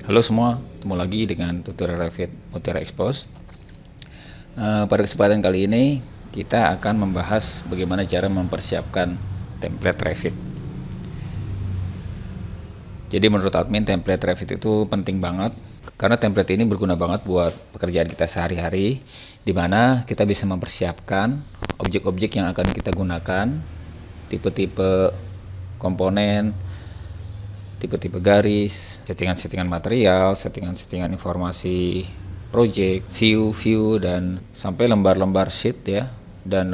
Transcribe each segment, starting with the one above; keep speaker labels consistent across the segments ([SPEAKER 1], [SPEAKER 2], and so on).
[SPEAKER 1] Halo semua, ketemu lagi dengan tutorial Revit Mutiara Expose. Pada kesempatan kali ini kita akan membahas bagaimana cara mempersiapkan template Revit. Jadi menurut admin template Revit itu penting banget karena template ini berguna banget buat pekerjaan kita sehari-hari, di mana kita bisa mempersiapkan objek-objek yang akan kita gunakan, tipe-tipe komponen, tipe-tipe garis, settingan-settingan material, settingan-settingan informasi project, view, dan sampai lembar-lembar sheet ya, dan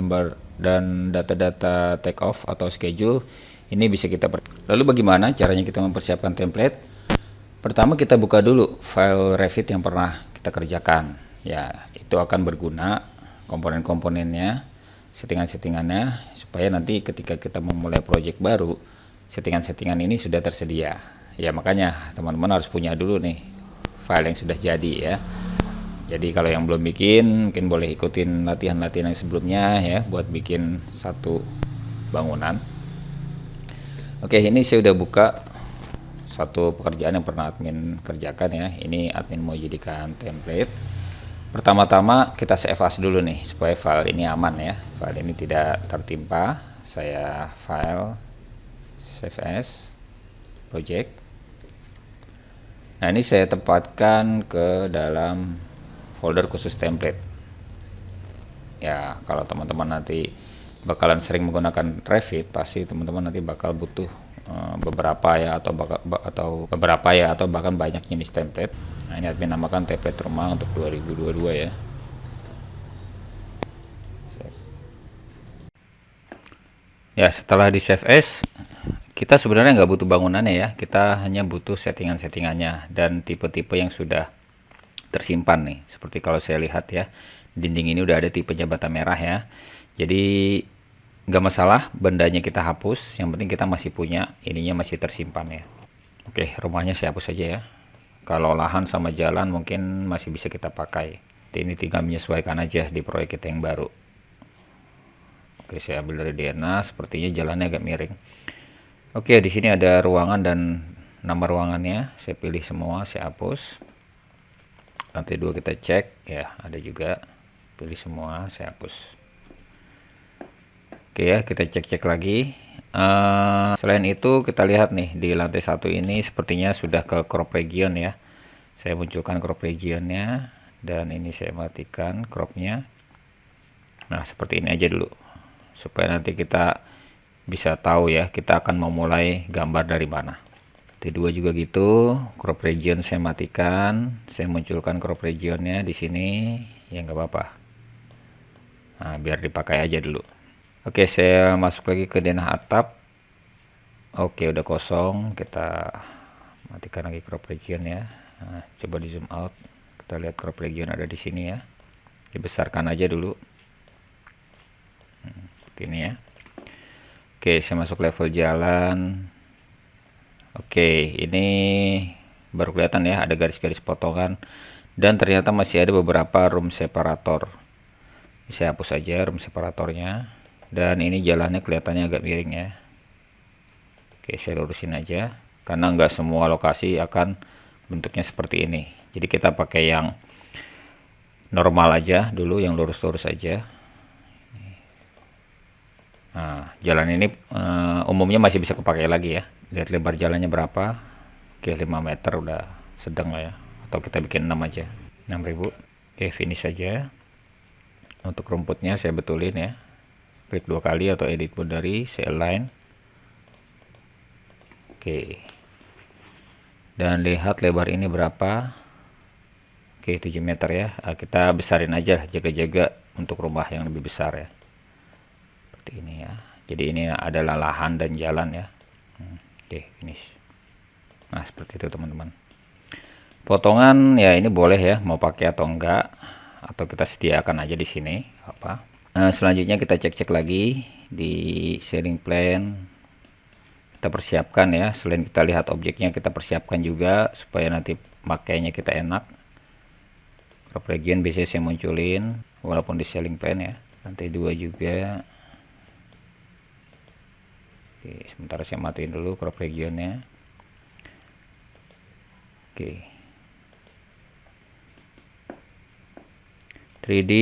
[SPEAKER 1] data-data take off atau schedule. Ini bisa kita Lalu bagaimana caranya kita mempersiapkan template? Pertama kita buka dulu file Revit yang pernah kita kerjakan. Ya, itu akan berguna komponen-komponennya, settingan-settingannya, supaya nanti ketika kita memulai project baru, settingan-settingan ini sudah tersedia. Ya makanya teman-teman harus punya dulu nih file yang sudah jadi ya. Jadi kalau yang belum bikin, mungkin boleh ikutin latihan-latihan yang sebelumnya ya, buat bikin satu bangunan. Oke, ini saya udah buka satu pekerjaan yang pernah admin kerjakan ya. Ini admin mau jadikan template. Pertama-tama kita save as dulu nih, supaya file ini aman ya, file ini tidak tertimpa. Saya file, save as, project. Nah ini saya tempatkan ke dalam folder khusus template ya. Kalau teman-teman nanti bakalan sering menggunakan Revit, pasti teman-teman nanti bakal butuh beberapa ya, atau beberapa ya, atau bahkan banyak jenis template. Nah ini admin namakan template rumah untuk 2022 ya. Ya setelah di save as, kita sebenarnya nggak butuh bangunannya ya, kita hanya butuh settingan-settingannya dan tipe-tipe yang sudah tersimpan nih. Seperti kalau saya lihat ya, dinding ini udah ada tipenya bata merah ya, jadi nggak masalah bendanya kita hapus, yang penting kita masih punya ininya, masih tersimpan ya. Oke, rumahnya saya hapus saja ya. Kalau lahan sama jalan mungkin masih bisa kita pakai. Ini tinggal menyesuaikan aja di proyek kita yang baru. Oke, saya ambil dari DNA, sepertinya jalannya agak miring. Oke, di sini ada ruangan dan nama ruangannya, saya pilih semua, saya hapus. Lantai 2 kita cek ya, ada juga, pilih semua, saya hapus. Oke ya, kita cek-cek lagi. Selain itu kita lihat nih di lantai 1 ini sepertinya sudah ke crop region ya. Saya munculkan crop regionnya, dan ini saya matikan cropnya. Nah seperti ini aja dulu, supaya nanti kita bisa tahu ya kita akan memulai gambar dari mana. T2 juga gitu, crop region saya matikan, saya munculkan crop regionnya di sini ya, nggak apa-apa. Nah biar dipakai aja dulu. Oke, saya masuk lagi ke denah atap. Oke, udah kosong, kita matikan lagi crop region ya. Nah, coba di zoom out, kita lihat crop region ada di sini ya, dibesarkan aja dulu seperti ini ya. Oke, saya masuk level jalan. Oke, ini baru kelihatan ya, ada garis-garis potongan, dan ternyata masih ada beberapa room separator. Saya hapus saja room separatornya, dan ini jalannya kelihatannya agak miring ya. Oke, saya lurusin aja, karena nggak semua lokasi akan bentuknya seperti ini. Jadi kita pakai yang normal aja dulu, yang lurus-lurus aja. Nah, jalan ini umumnya masih bisa kepakai lagi ya. Lihat lebar jalannya berapa. Oke, 5 meter udah sedang lah ya. Atau kita bikin 6 aja, 6000. Oke, finish saja. Untuk rumputnya saya betulin ya, klik 2 kali atau edit boundary, saya align. Oke, dan lihat lebar ini berapa. Oke, 7 meter ya. Kita besarin aja, jaga-jaga untuk rumah yang lebih besar ya, seperti ini ya. Jadi ini adalah lahan dan jalan ya. Oke, finish. Nah seperti itu teman-teman. Potongan ya ini boleh ya, mau pakai atau enggak, atau kita sediakan aja di sini apa. Nah, selanjutnya kita cek-cek lagi di sharing plan, kita persiapkan ya. Selain kita lihat objeknya, kita persiapkan juga supaya nanti makainya kita enak. Crop region biasanya saya munculin walaupun di sharing plan ya. Lantai 2 juga. Oke, sementara saya matiin dulu crop regionnya. Oke, 3D.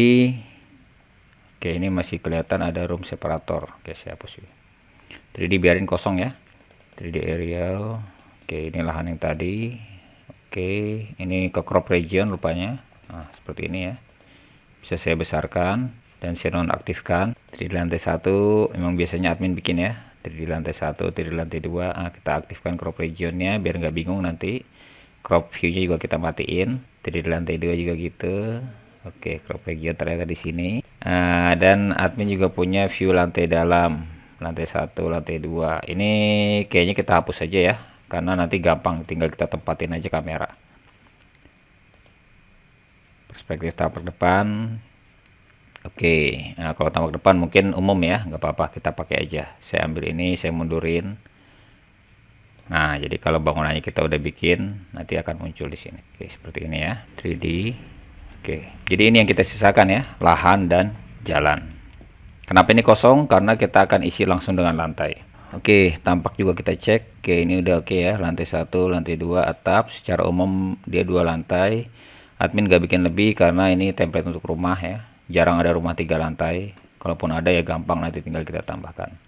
[SPEAKER 1] Oke, ini masih kelihatan ada room separator. Oke, saya hapus ini. 3D biarin kosong ya. 3D aerial. Oke, ini lahan yang tadi. Oke, ini ke crop region rupanya. Nah, seperti ini ya. Bisa saya besarkan dan saya nonaktifkan. 3D lantai 1 memang biasanya admin bikin ya. 3D lantai 1, 3D lantai 2. Nah, kita aktifkan crop regionnya biar nggak bingung nanti. Crop view-nya juga kita matiin. 3D lantai 2 juga gitu. Oke, crop region ternyata di sini. Dan admin juga punya view lantai dalam, lantai 1, lantai 2. Ini kayaknya kita hapus aja ya, karena nanti gampang, tinggal kita tempatin aja kamera. Perspektif tampak depan. Oke, nah kalau tampak depan mungkin umum ya, nggak apa-apa, kita pakai aja. Saya ambil ini, saya mundurin. Nah, jadi kalau bangunannya kita udah bikin, nanti akan muncul di sini. Oke, seperti ini ya, 3D. Oke, jadi ini yang kita sisakan ya, lahan dan jalan. Kenapa ini kosong? Karena kita akan isi langsung dengan lantai. Oke, tampak juga kita cek. Oke, ini udah oke ya, lantai 1, lantai 2, atap. Secara umum dia 2 lantai. Admin gak bikin lebih karena ini template untuk rumah ya. Jarang ada rumah 3 lantai. Kalaupun ada ya gampang, nanti tinggal kita tambahkan.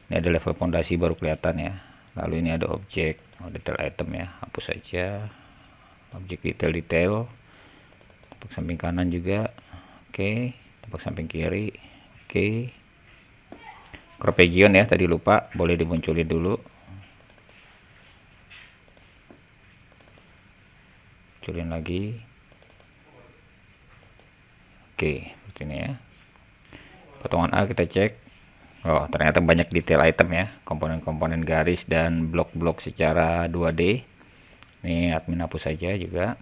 [SPEAKER 1] Ini ada level fondasi baru kelihatan ya. Lalu ini ada objek, detail item ya, hapus saja. Objek detail. Tampak samping kanan juga. Oke, tampak samping kiri. Oke, crop region ya, tadi lupa, boleh dimunculin dulu. Munculin lagi. Oke, seperti ini ya. Potongan A kita cek. Oh, ternyata banyak detail item ya, komponen-komponen garis dan blok-blok secara 2D. Ini admin hapus saja juga.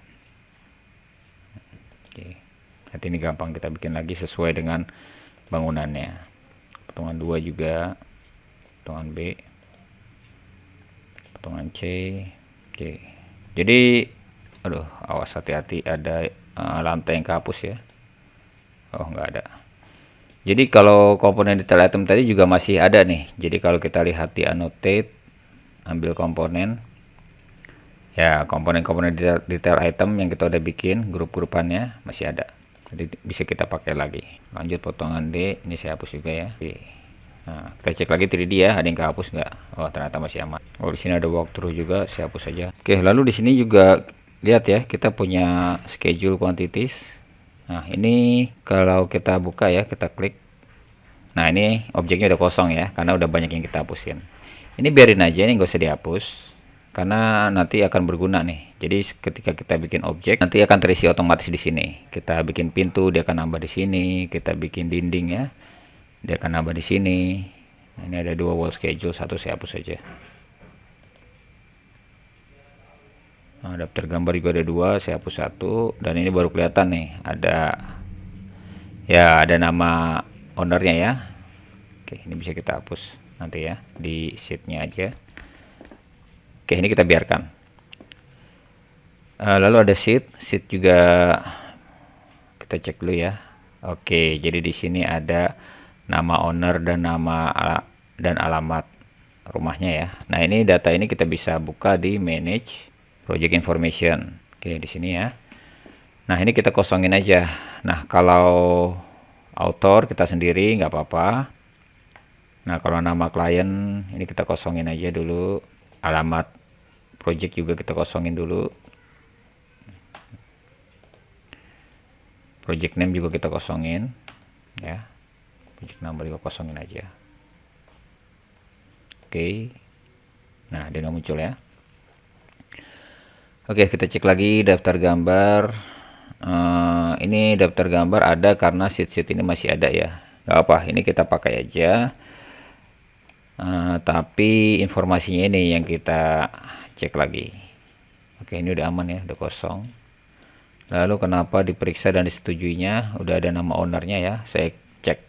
[SPEAKER 1] Oke, nanti ini gampang kita bikin lagi sesuai dengan bangunannya. Potongan 2 juga, potongan B, potongan C. Oke, jadi aduh, awas, hati-hati, ada lantai yang kehapus ya. Oh, nggak ada. Jadi kalau komponen detail item tadi juga masih ada nih. Jadi kalau kita lihat di annotate, ambil komponen ya, komponen-komponen detail item yang kita udah bikin, grup-grupannya masih ada. Jadi bisa kita pakai lagi. Lanjut potongan D, ini saya hapus juga ya. Oke. Nah, kita cek lagi 3D ya, ada yang kehapus nggak? Oh, ternyata masih aman. Oh, di sini ada walkthrough juga, saya hapus saja. Oke, lalu di sini juga lihat ya, kita punya schedule quantities. Nah, ini kalau kita buka ya, kita klik. Nah, ini objeknya udah kosong ya, karena udah banyak yang kita hapusin. Ini biarin aja, ini nggak usah dihapus, karena nanti akan berguna nih. Jadi ketika kita bikin objek, nanti akan terisi otomatis di sini. Kita bikin pintu, dia akan nambah di sini. Kita bikin dinding ya, dia akan nambah di sini. Nah, ini ada 2 wall schedule, satu saya hapus saja. Nah, daftar gambar juga ada 2, saya hapus 1. Dan ini baru kelihatan nih, ada ya, ada nama ownernya ya. Oke, ini bisa kita hapus nanti ya, di sheetnya aja. Oke, ini kita biarkan. Lalu ada sheet juga kita cek dulu ya. Oke, jadi di sini ada nama owner dan nama dan alamat rumahnya ya. Nah, ini data ini kita bisa buka di manage project information. Oke, di sini ya. Nah, ini kita kosongin aja. Nah, kalau author kita sendiri nggak apa-apa. Nah, kalau nama klien ini kita kosongin aja dulu. Alamat project juga kita kosongin dulu. Project name juga kita kosongin ya. Project number juga kosongin aja. Oke. Nah, dia nggak muncul ya. Oke, kita cek lagi daftar gambar. Ini daftar gambar ada karena sheet-sheet ini masih ada ya. Gak apa, ini kita pakai aja. Tapi informasinya ini yang kita cek lagi. Oke, ini udah aman ya, udah kosong. Lalu kenapa diperiksa dan disetujuinya? Udah ada nama ownernya ya. Saya cek,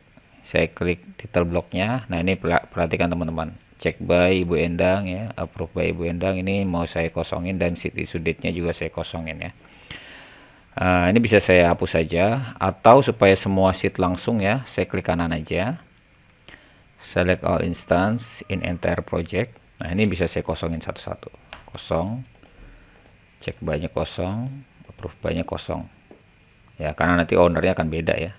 [SPEAKER 1] saya klik title blocknya. Nah, ini perhatikan teman-teman. Cek by Ibu Endang ya, approve by Ibu Endang. Ini mau saya kosongin dan sheet issue date-nya juga saya kosongin ya. Ini bisa saya hapus saja, atau supaya semua sheet langsung ya, saya klik kanan aja. Select all instance in entire project. Nah, ini bisa saya kosongin satu-satu. Kosong. Cek banyak kosong, approve banyak kosong. ya, karena nanti ownernya akan beda ya.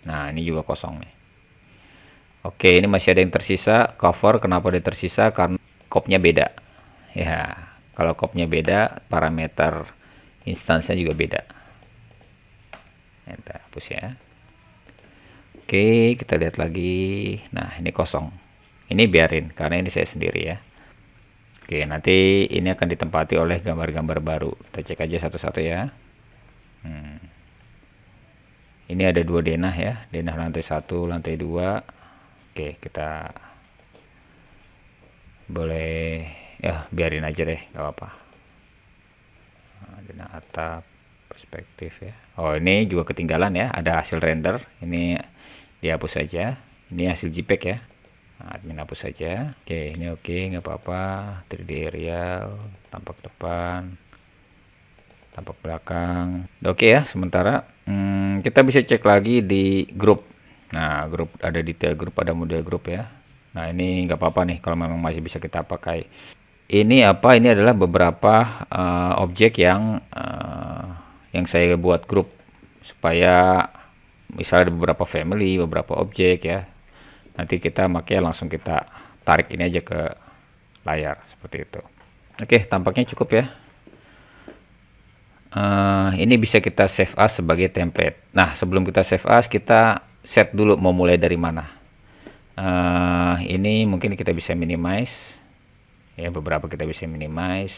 [SPEAKER 1] Nah, ini juga kosong nih. Oke, ini masih ada yang tersisa. Cover, kenapa dia tersisa? Karena kopnya beda. Ya, kalau kopnya beda, parameter instansnya juga beda. Kita hapus ya. Oke, kita lihat lagi. Nah, ini kosong. Ini biarin, karena ini saya sendiri ya. Oke, nanti ini akan ditempati oleh gambar-gambar baru. Kita cek aja satu-satu ya. Ini ada 2 denah ya, denah lantai 1, lantai 2. Oke, kita boleh ya, biarin aja deh, nggak apa-apa. Nah, denah atap, perspektif ya. Oh, ini juga ketinggalan ya, ada hasil render. Ini dihapus saja. Ini hasil JPEG ya. Nah, admin hapus saja. Oke, ini oke, nggak apa-apa. 3D aerial, tampak depan, tampak belakang. Oke ya, sementara kita bisa cek lagi di grup. Nah, grup ada detail grup, ada model grup ya. Nah, ini nggak apa-apa nih kalau memang masih bisa kita pakai. Ini apa? Ini adalah beberapa objek yang saya buat grup supaya misalnya ada beberapa family, beberapa objek ya. Nanti kita pakai langsung kita tarik ini aja ke layar seperti itu. Oke, tampaknya cukup ya. Ini bisa kita save as sebagai template. Nah, sebelum kita save as, kita set dulu mau mulai dari mana. Ini mungkin kita bisa minimize ya, beberapa kita bisa minimize.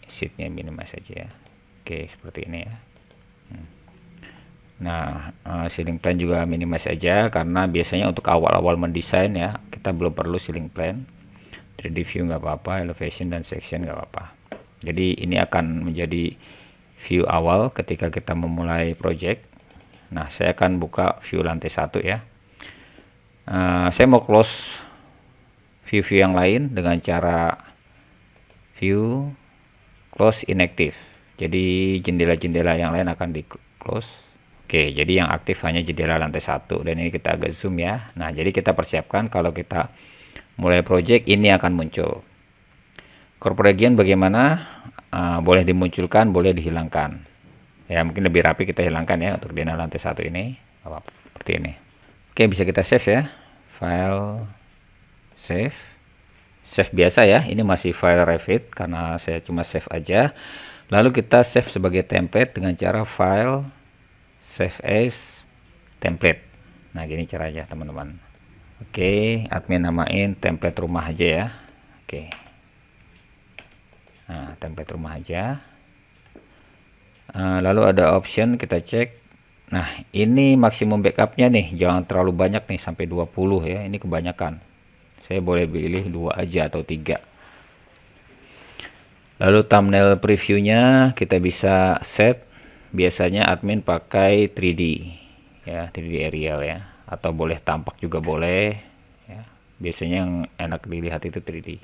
[SPEAKER 1] Sheetnya minimize aja ya. Oke, seperti ini ya. Nah, ceiling plan juga minimize aja, karena biasanya untuk awal-awal mendesain ya, kita belum perlu ceiling plan. 3D view nggak apa-apa, elevation dan section nggak apa-apa. Jadi ini akan menjadi view awal ketika kita memulai project. Nah, saya akan buka view lantai 1 ya. Saya mau close view-view yang lain dengan cara view close inactive. Jadi jendela-jendela yang lain akan di close. Oke, jadi yang aktif hanya jendela lantai 1, dan ini kita agak zoom ya. Nah, jadi kita persiapkan kalau kita mulai project ini akan muncul. Corporate region bagaimana? Boleh dimunculkan, boleh dihilangkan. Ya, mungkin lebih rapi kita hilangkan ya untuk denah lantai 1 ini. Seperti ini. Oke, bisa kita save ya. File, save. Save biasa ya. Ini masih file Revit karena saya cuma save aja. Lalu kita save sebagai template dengan cara file, save as, template. Nah, gini caranya teman-teman. Oke, admin namain template rumah aja ya. Oke. Nah, template rumah aja. Lalu ada option, kita cek. Nah, ini maksimum backupnya nih, jangan terlalu banyak nih, sampai 20 ya. Ini kebanyakan. Saya boleh pilih 2 aja atau 3. Lalu thumbnail previewnya kita bisa set. Biasanya admin pakai 3D ya, 3D aerial ya, atau boleh tampak juga boleh ya. Biasanya yang enak dilihat itu 3D.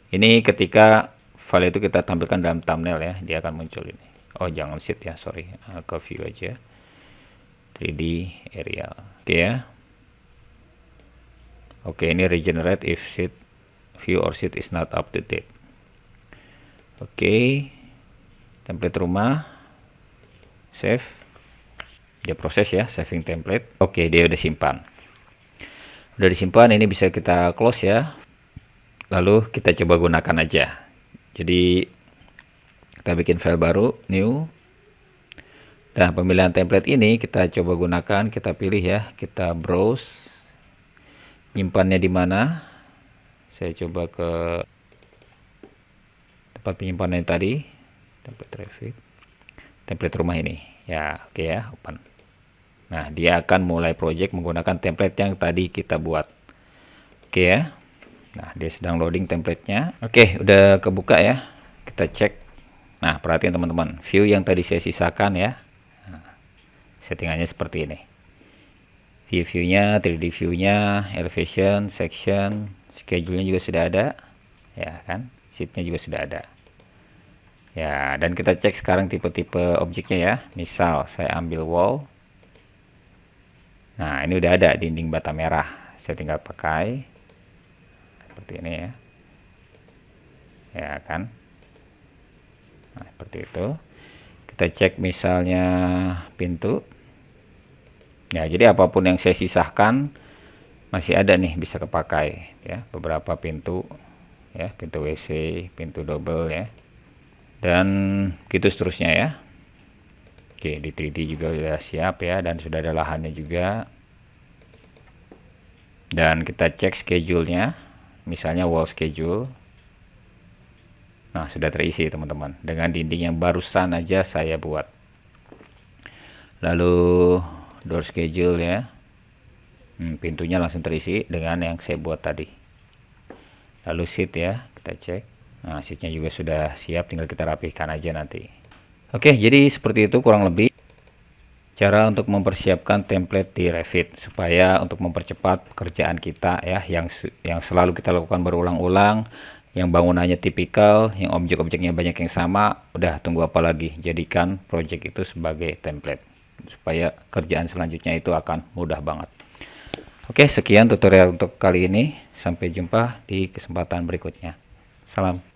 [SPEAKER 1] Ini ketika file itu kita tampilkan dalam thumbnail ya, dia akan muncul ini. Oh, jangan sheet ya, sorry, ke view aja, 3D aerial. Oke ya. Oke, ini regenerate if sheet view or sheet is not up to date. Oke, template rumah, save. Dia proses ya, saving template. Oke, dia udah simpan. Udah disimpan, ini bisa kita close ya. Lalu kita coba gunakan aja. Jadi kita bikin file baru, new. Nah, pemilihan template ini kita coba gunakan, kita pilih ya, kita browse. Nyimpannya di mana? Saya coba ke tempat penyimpanan tadi, template Revit, template rumah ini. Ya, oke ya, open. Nah, dia akan mulai project menggunakan template yang tadi kita buat. Oke ya. Nah, dia sedang loading templatenya. Oke, udah kebuka ya. Kita cek. Nah, perhatian teman-teman, view yang tadi saya sisakan ya. Nah, settingannya seperti ini. View-nya, 3D view-nya, elevation, section, schedule-nya juga sudah ada. Ya kan, sheet-nya juga sudah ada. Ya, dan kita cek sekarang tipe-tipe objeknya ya. Misal saya ambil wall. Nah, ini udah ada dinding bata merah. Saya tinggal pakai seperti ini ya. Ya kan. seperti itu. Kita cek misalnya pintu ya, jadi apapun yang saya sisahkan masih ada nih, bisa kepakai ya. Beberapa pintu ya, pintu WC, pintu double ya, dan gitu seterusnya ya. Oke, di 3D juga sudah siap ya, dan sudah ada lahannya juga. Dan kita cek schedule-nya, misalnya wall schedule. Nah, sudah terisi teman-teman, dengan dinding yang barusan aja saya buat. Lalu door schedule ya, pintunya langsung terisi dengan yang saya buat tadi. Lalu sheet ya, kita cek. Nah, sheetnya juga sudah siap, tinggal kita rapihkan aja nanti. Oke, jadi seperti itu kurang lebih cara untuk mempersiapkan template di Revit, supaya untuk mempercepat pekerjaan kita ya, yang selalu kita lakukan berulang-ulang, yang bangunannya tipikal, yang objek-objeknya banyak yang sama. Udah, tunggu apa lagi, jadikan project itu sebagai template supaya kerjaan selanjutnya itu akan mudah banget. Oke, sekian tutorial untuk kali ini, sampai jumpa di kesempatan berikutnya. Salam.